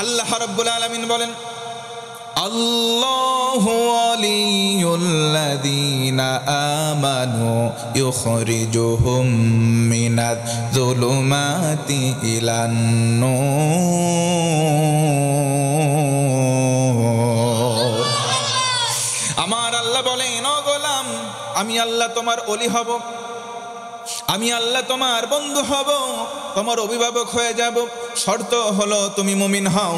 আল্লাহ রাব্বুল আলামিন বলেন, আল্লাহু ওয়ালিয়ুল্লাযীনা আমানু ইউখরিজুহুম মিনায-যুলুমাতি ইলান-নূর। আমার আল্লাহ বলেন, ও গোলাম, আমি আল্লাহ তোমার ওলি হব, আমি আল্লাহ তোমার বন্ধু হব, তোমার অভিভাবক হয়ে যাব। শর্ত হলো তুমি মুমিন হও,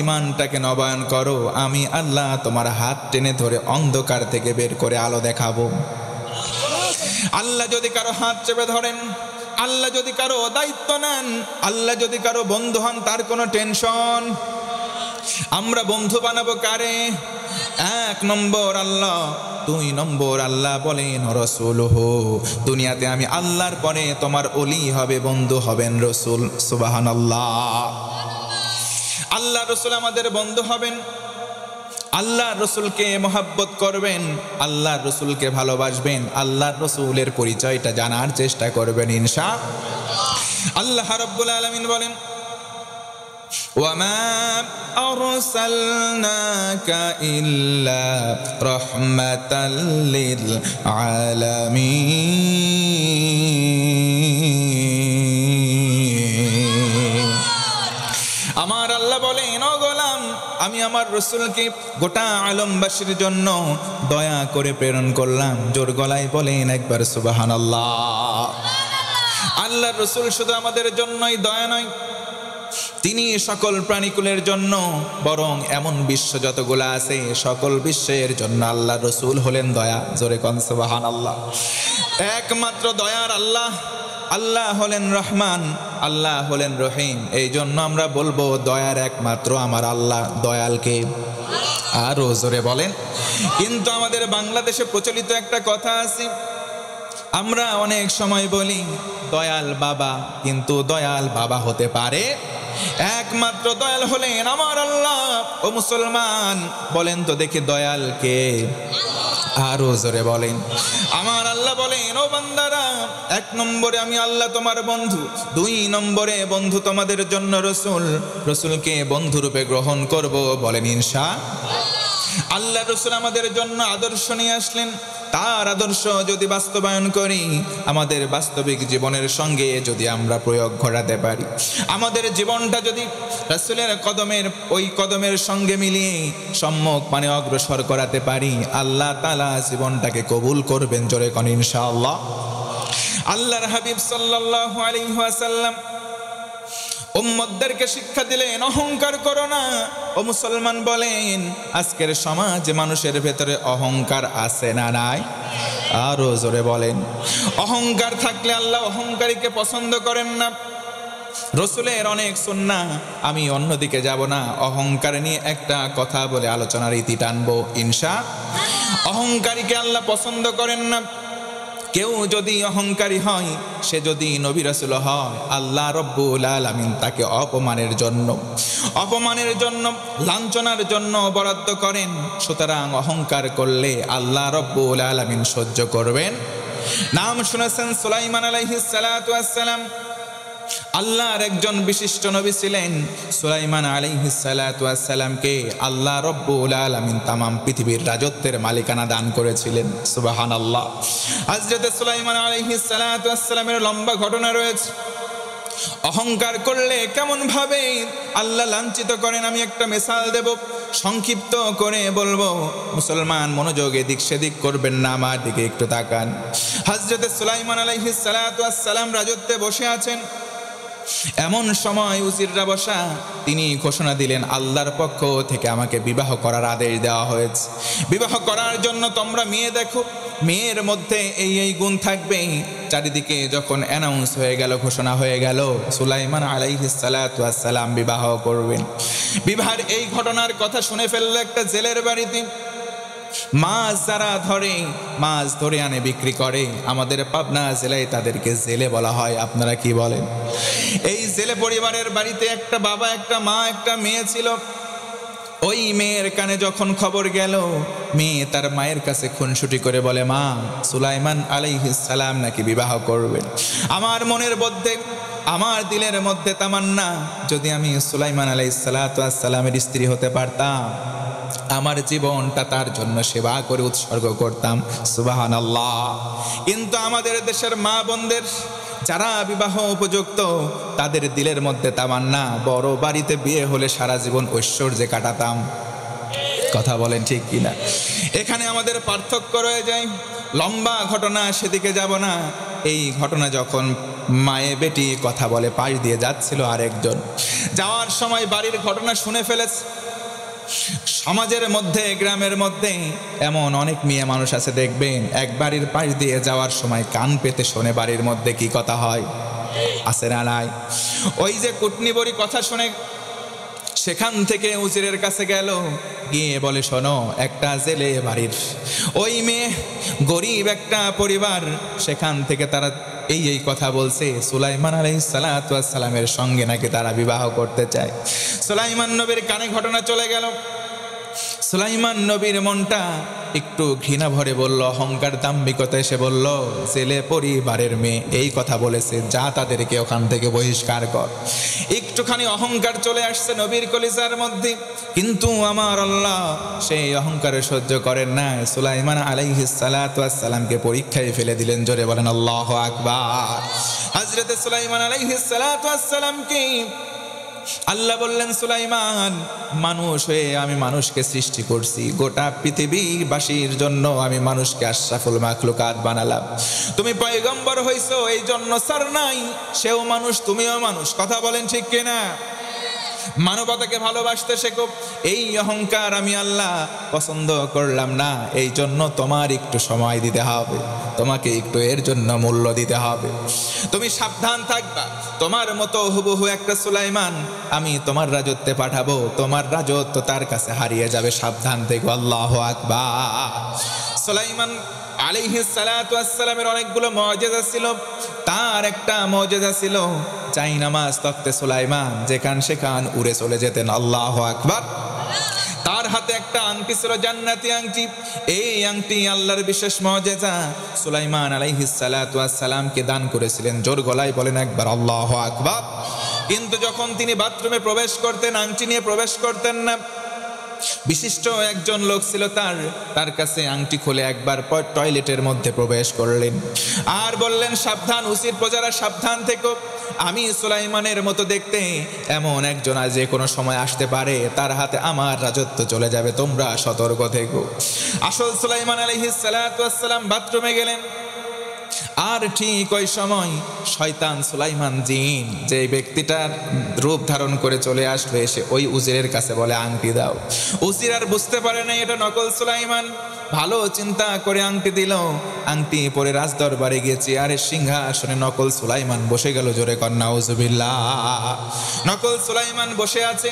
ঈমানটাকে নবায়ন করো। আমি আল্লাহ তোমার হাত টেনে ধরে অন্ধকার থেকে বের করে আলো দেখাবো। আল্লাহ যদি কারো হাত চেপে ধরেন, আল্লাহ যদি কারো দায়িত্ব নেন, আল্লাহ যদি কারো বন্ধু হন, তার কোনো টেনশন। আমরা বন্ধু বানাবো কারে? 1 নম্বর আল্লাহ, 2 নম্বর আল্লাহ বলেন রাসূলুহু, দুনিয়াতে আমি আল্লাহর পরে তোমার ওলি হবে, বন্ধু হবেন রাসূল। সুবহানাল্লাহ। আল্লাহ রাসূল আমাদের বন্ধু হবেন, আল্লাহ রাসূলকে মহব্বত করবেন, আল্লাহ রাসূলকে ভালোবাসবেন, আল্লাহ রাসূলের পরিচয়টা জানার চেষ্টা করবেন ইনশাআল্লাহ। আল্লাহ রাব্বুল আলামিন বলেন, وما أرسلناك إلا رحمة للعالمين। আমার আল্লাহ বলেন, ও গোলাম, আমি আমার রাসূলকে গোটা আলমবাসীর জন্য দয়া করে প্রেরণ করলাম। জোর গলায় বলেন একবার সুবহানাল্লাহ। আল্লাহর রাসূল শুধু আমাদের জন্যই দয়া নয়, তিনি সকল প্রাণীকুলের জন্য, বরং এমন বিশ্ব যতগুলো আছে সকল বিশ্বের জন্য আল্লাহর রাসূল হলেন দয়া। জোরে কোন সুবহানাল্লাহ। একমাত্র দয়ার আল্লাহ, আল্লাহ হলেন রহমান, আল্লাহ হলেন রহিম। এই জন্য আমরা বলবো দয়ার একমাত্র আমার আল্লাহ। দয়ালকে আরো জোরে বলেন। কিন্তু আমাদের বাংলাদেশে প্রচলিত একটা কথা আছে, আমরা অনেক সময় বলি দয়াল বাবা, কিন্তু দয়াল বাবা হতে পারে একমাত্র দয়াল হলেন আমার আল্লাহ। ও মুসলমান, বলেন তো দেখি দয়াল কে? আরো জোরে বলেন। আমার আল্লাহ বলেন, ও বান্দারা, 1 নম্বরে আমি আল্লাহ তোমার বন্ধু, 2 নম্বরে বন্ধু তোমাদের জন্য রাসূল, রাসূলকে বন্ধুরূপে গ্রহণ করব, বলেন ইনশাআল্লাহ। আল্লাহ রাসূল আমাদের জন্য আদর্শ নিয়ে আসলেন। তার আদর্শ যদি বাস্তবায়ন করি, আমাদের বাস্তবিক জীবনের সঙ্গে যদি আমরা প্রয়োগ ঘটাতে পারি, আমাদের জীবনটা যদি রাসূলের ওই কদমের সঙ্গে মিলিয়ে সম্মুখ মানে অগ্রসর করাতে পারি, আল্লাহ তাআলা জীবনটাকে কবুল করবেন। জোরে কোন ইনশাআল্লাহ। আল্লাহর হাবিব সাল্লাল্লাহু আলাইহি ওয়াসাল্লাম উম্মতদেরকে শিক্ষা দিলেন, অহংকার করো না। ও মুসলমান, বলেন আজকের সমাজে মানুষের ভেতরে অহংকার আছে না নাই? আরো জোরে বলেন। অহংকার থাকলে আল্লাহ অহংকারীকে পছন্দ করেন না। রাসূলের অনেক সুন্নাহ, আমি অন্যদিকে যাব না, অহংকার নিয়ে একটা কথা বলে আলোচনার ইতি টানবো ইনশাআল্লাহ। অহংকারীকে আল্লাহ পছন্দ করেন না। কেউ যদি অহংকারী হয়, সে যদি নবী রাসূল হয়, আল্লাহ রব্বুল আলামিন তাকে অপমানের জন্য লাঞ্ছনার জন্য বরাদ্দ করেন। সুতরাং অহংকার করলে আল্লাহ রব্বুল আলামিন সহ্য করবেন। নাম শুনেছেন সুলাইমান আলাইহিস সালাতু ওয়াস সালাম, আল্লাহর একজন বিশিষ্ট নবী ছিলেন। সুলাইমান আলাইহিস সালাতু ওয়াস সালামকে আল্লাহ রব্বুল আলামিন তামাম পৃথিবীর রাজত্বের মালিকানা দান করেছিলেন। সুবহানাল্লাহ। হযরত সুলাইমান আলাইহিস সালাতু ওয়াস সালামের লম্বা ঘটনা রয়েছে। অহংকার করলে কেমন ভাবে আল্লাহ লাঞ্ছিত করেন, আমি একটা মিসাল দেব, সংক্ষিপ্ত করে বলবো। মুসলমান মনোযোগ এদিক সেদিক করবেন না, আমার দিকে একটু তাকান। হযরত সুলাইমান আলাইহিস সালাতু ওয়াস সালাম রাজত্বে বসে আছেন। এমন সময় উজিররা বসা, তিনি ঘোষণা দিলেন, আল্লাহর পক্ষ থেকে আমাকে বিবাহ করার আদেশ দেওয়া হয়েছে। বিবাহ করার জন্য তোমরা মেয়ে দেখো, মেয়ের মধ্যে এই গুণ থাকবে। চারিদিকে যখন অ্যানাউন্স হয়ে গেল, ঘোষণা হয়ে গেল, সুলাইমান আলাইহিস সালাতু ওয়াস সালাম বিবাহ করবেন। বিবাহের এই ঘটনার কথা শুনে ফেলল একটা জেলের বাড়িতে। মাছ যারা ধরে, মাছ ধরে আনে বিক্রি করে, আমাদের পাবনা জেলায় তাদেরকে জেলে বলা হয়। আপনারা কি বলেন? এই জেলে পরিবারের বাড়িতে একটা বাবা, একটা মা, একটা মেয়ে ছিল। ওই মেয়ের কানে যখন খবর গেল, মেয়ে তার মায়ের কাছে খুনসুটি করে বলে, মা, সুলাইমান আলাইহিস সালাম নাকি বিবাহ করবেন। আমার মনের মধ্যে আমার দিলের মধ্যে তামান্না, যদি আমি সুলাইমান আলাইহিস সালাতু ওয়াস সালামের স্ত্রী হতে পারতাম, আমার জীবনটা তার জন্য সেবা করে উৎসর্গ করতাম। সুবহানাল্লাহ। কিন্তু আমাদের দেশের মা বোনদের যারা বিবাহ উপযুক্ত, তাদের দিলের মধ্যে তামান্না বড় বাড়িতে বিয়ে হলে সারা জীবন ঐশ্বর্যে কাটাতাম। কথা বলেন ঠিক কিনা? এখানে আমাদের পার্থক্য রয়ে যায়। লম্বা ঘটনা, সেদিকে যাব না। এই ঘটনা যখন মায়ে বেটি কথা বলে, পাশ দিয়ে যাচ্ছিল আরেকজন, যাওয়ার সময় বাড়ির ঘটনা শুনে ফেলেছে। সমাজের মধ্যে, গ্রামের মধ্যে এমন অনেক মেয়ে মানুষ আছে, দেখবেন এক বাড়ির পাশ দিয়ে যাওয়ার সময় কান পেতে শোনে বাড়ির মধ্যে কি কথা হয়, আছে না নাই? ওই যে কুটনিবরি কথা শুনে সেখান থেকে উজিরের কাছে গেল, গিয়ে বলে শোনো, একটা জেলে বাড়ির ওই মেয়ে, গরিব একটা পরিবার, সেখান থেকে তারা এই কথা বলছে, সুলাইমান আলাইহিস সালাতু ওয়াস সালামের সঙ্গে নাকি তারা বিবাহ করতে চায়। সুলাইমান নবীর কানে ঘটনা চলে গেল। সুলাইমান নবীর মনটা একটু ঘৃণা ভরে বলল, অহংকার দাম্ভিকতা এসে বলল, জেলে পরিবারের মেয়ে এই কথা বলেছে, যা তাদেরকে ওখান থেকে বহিষ্কার কর। একটুখানি অহংকার চলে আসছে নবীর কলিজার মধ্যে, কিন্তু আমার আল্লাহ সেই অহংকারে সহ্য করেন না। সুলাইমান আলাইহিস সালাতু ওয়াস সালামকে পরীক্ষায় ফেলে দিলেন। জোরে বলেন আল্লাহু আকবার। হযরত সুলাইমান আলাইহিস সালাতু ওয়াস সালামকে আল্লাহ বললেন, সুলাইমান, মানুষ হয়ে আমি মানুষকে সৃষ্টি করছি, গোটা পৃথিবীবাসীর জন্য আমি মানুষকে আশরাফুল মাখলুকাত বানালাম। তুমি পয়গম্বর হইছো, এই জন্য স্যার নাই, সেও মানুষ, তুমিও মানুষ। কথা বলেন ঠিক কিনা? মানবতাকে ভালোবাসতে শেখো। এই অহংকার আমি আল্লাহ পছন্দ করলাম না, এই জন্য তোমার একটু সময় দিতে হবে, তোমাকে একটু এর জন্য মূল্য দিতে হবে। তুমি সাবধান থাকবা, তোমার মতো হুবহু একটা সুলাইমান আমি তোমার রাজত্বে পাঠাবো, তোমার রাজত্ব তার কাছে হারিয়ে যাবে, সাবধান থেকো। আল্লাহু আকবার। সুলাইমান আলাইহিস সালাতু ওয়াস সালামের অনেকগুলো মুআজিজা ছিল, তার একটা মুআজিজা ছিল চাই নামাজ তখতে সুলাইমান যেখান সেখান উড়ে চলে যেতেন। আল্লাহু আকবার। তার হাতে একটা আংটি ছিল, জান্নাতি আংটি। এই আংটি আল্লাহর বিশেষ মুআজিজা, সুলাইমান আলাইহিস সালাতু ওয়াস সালামকে দান করেছিলেন। জোর গলায় বলেন একবার আল্লাহু আকবার। কিন্তু যখন তিনি বাথরুমে প্রবেশ করতেন, আংটি নিয়ে প্রবেশ করতেন না। বিশিষ্ট একজন লোক ছিল, তার কাছে আংটি খুলে একবার টয়লেটের মধ্যে প্রবেশ করলেন আর বললেন, সাবধান, উসির প্রজারা সাবধান থেকো, আমি সুলাইমানের মতো দেখতে এমন একজন আজ যে কোনো সময় আসতে পারে, তার হাতে আমার রাজত্ব চলে যাবে, তোমরা সতর্ক থেকো। আসল সুলাইমান আলাইহিস সালাতু ওয়াস সালাম বাথরুমে গেলেন, আর ঠিক ওই সময় শয়তান সুলাইমান জিন যে ব্যক্তিটার রূপ ধারণ করে চলে আসবে, এসে ওই উজিরের কাছে বলে, আংটি দাও। উজির আর বুঝতে পারে না এটা নকল সুলাইমান, ভালো চিন্তা করে আংটি দিল। আংটি পরে রাজদরবারে গিয়েছে, আরে সিংহাসনে নকল সুলাইমান বসে গেল। জোরে কন্যা নাউজুবিল্লাহ। নকল সুলাইমান বসে আছে।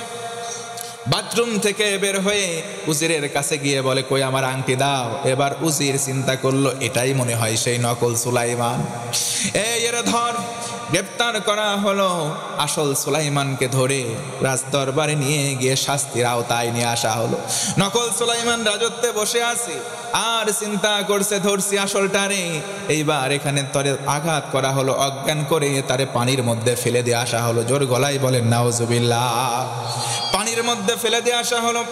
বাথরুম থেকে বের হয়ে উজিরের কাছে গিয়ে বলে, কই আমার আংটি দাও। এবার উজির চিন্তা করলো, এটাই মনে হয় সেই নকল সুলাইমান। এর ধর, গ্রেপ্তার করা হলো। আসল সুলাইমানকে ধরে রাজদরবারে নিয়ে গিয়ে শাস্তির আওতায় নিয়ে আসা হলো। নকল সুলাইমান রাজত্বে বসে আছে আর চিন্তা করছে, ধরছি আসলটারে। এইবার এখানে তরে আঘাত করা হলো, অজ্ঞান করে তারে পানির মধ্যে ফেলে দিয়ে আসা হলো। জোর গলায় বলেন নাউজুবিল্লাহ। পানির মধ্যে ফেলে দিয়ে আসা হলো।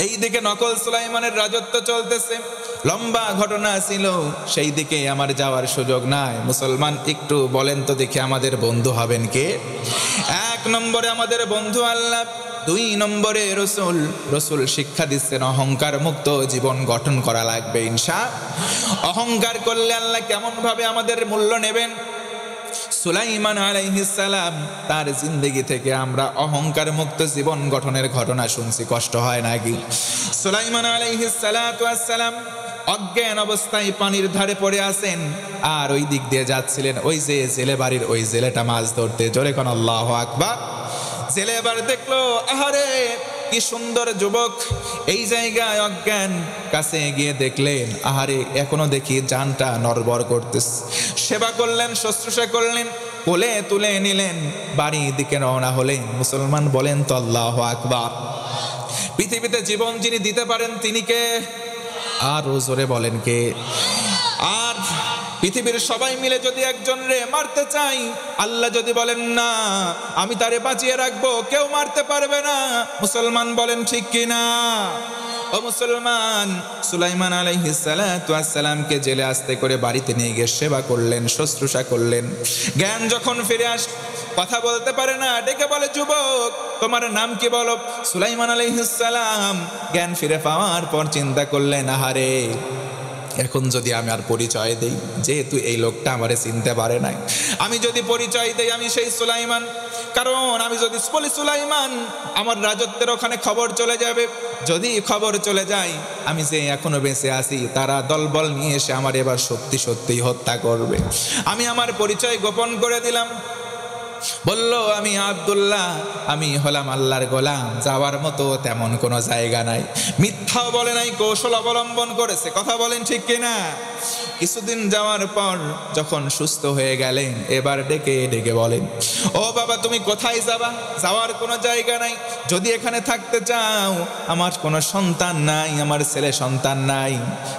এইদিকে নকল সুলাইমানের রাজত্ব চলতেছে। লম্বা ঘটনা ছিল, সেই দিকে আমার যাওয়ার সুযোগ নাই। মুসলমান, একটু বলেন তো দেখি, আমাদের বন্ধু হবেন কে? এক নম্বরে আমাদের বন্ধু আল্লাহ, দুই নম্বরে রসুল। রসুল শিক্ষা দিচ্ছেন অহংকার মুক্ত জীবন গঠন করা লাগবে। অহংকার করলে আল্লাহ কেমন ভাবে আমাদের মূল্য নেবেন। সুলাইমান আলাইহিস সালাম তার জিন্দেগি থেকে আমরা অহংকার মুক্ত জীবন গঠনের ঘটনা শুনছি, কষ্ট হয় নাকি? সুলাইমান আলাইহিস সালাতু ওয়াস সালাম অজ্ঞান অবস্থায় পানির ধারে পড়ে আছেন, আর ওই দিক দিয়ে যাচ্ছিলেন ওই যে জেলে বাড়ির ওই জেলেটা মাছ ধরতে। জোরে কোন আল্লাহু আকবার। জেলে এবার দেখলো, আহারে কি সুন্দর যুবক, এই জায়গায় অজ্ঞান। কাছে গিয়ে দেখলেন, আহারে এখনো দেখি জানটা নড়বড় করতেছে। সেবা করলেন, শুশ্রূষা করলেন, কোলে তুলে নিলেন, বাড়ি দিকে রওনা হলেন। মুসলমান বলেন তো আল্লাহু আকবার। পৃথিবীতে জীবন যিনি দিতে পারেন তিনি কে? আর জোরে বলেন কে? আর পৃথিবীর সবাই মিলে যদি একজন রে মারতে চাই, আল্লাহ যদি বলেন না আমি তারে বাঁচিয়ে রাখবো, কেউ মারতে পারবে না। মুসলমান বলেন ঠিক কিনা? ও মুসলমান, সুলাইমান আলাইহিস সালাতু ওয়াস সালামকে জেলে আস্তে করে বাড়িতে নিয়ে গিয়ে সেবা করলেন, শুশ্রূষা করলেন। জ্ঞান যখন ফিরে কথা বলতে পারে না, ডেকে বলে যুবক তোমার নাম কি বলো? সুলাইমান আলাইহিস সালাম জ্ঞান ফিরে পাওয়ার পর চিন্তা করলেন, আহারে এখন যদি আমি আর পরিচয় দেই, যেহেতু এই লোকটা আমারে চিনতে পারে নাই, আমি যদি পরিচয় দেই আমি সেই সুলাইমান, কারণ আমি যদি বলি সুলাইমান আমার রাজত্বের ওখানে খবর চলে যাবে। যদি খবর চলে যায় আমি যে এখনো বেঁচে আছি, তারা দলবল নিয়ে এসে আমার এবার সত্যি সত্যিই হত্যা করবে। আমি আমার পরিচয় গোপন করে দিলাম, বলল আমি আব্দুল্লাহ, আমি হলাম আল্লাহর গোলাম, যাওয়ার মতো তেমন কোনো জায়গা নাই। মিথ্যাও বলে নাই, কৌশল অবলম্বন করেছে। কথা বলেন ঠিক কিনা? কিছুদিন যাওয়ার পর যখন সুস্থ হয়ে গেলেন, এবার ডেকে ডেকে বলেন, ও বাবা তুমি কোথায় যাবা? যাওয়ার কোনো জায়গা নাই। যদি এখানে থাকতে চাও, আমার কোনো সন্তান নাই, আমার ছেলে সন্তান নাই,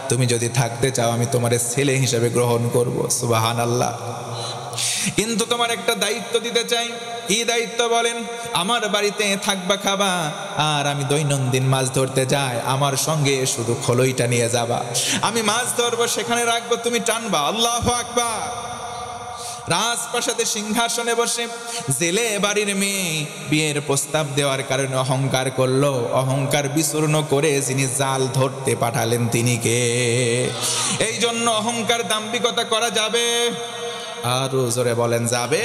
তুমি যদি থাকতে চাও আমি তোমার ছেলে হিসেবে গ্রহণ করব। সুবহানাল্লাহ। কিন্তু তোমার একটা দায়িত্ব দিতে চাই। কি দায়িত্ব বলেন? আমার বাড়িতে থাকবা, খাবা, আর আমি দৈনন্দিন মাছ ধরতে যাই, আমার সঙ্গে শুধু খোলইটা নিয়ে যাবা। আমি মাছ ধরবো, সেখানে রাখবো, তুমি টানবা। আল্লাহু আকবার। রাজপ্রাসাদে সিংহাসনে বসে জেলে বাড়ির মেয়ে বিয়ের প্রস্তাব দেওয়ার কারণে অহংকার করলো। অহংকার বিচূর্ণ করে যিনি জাল ধরতে পাঠালেন তিনি কে? এই জন্য অহংকার দাম্ভিকতা করা যাবে? আরো জোরে বলেন, যাবে?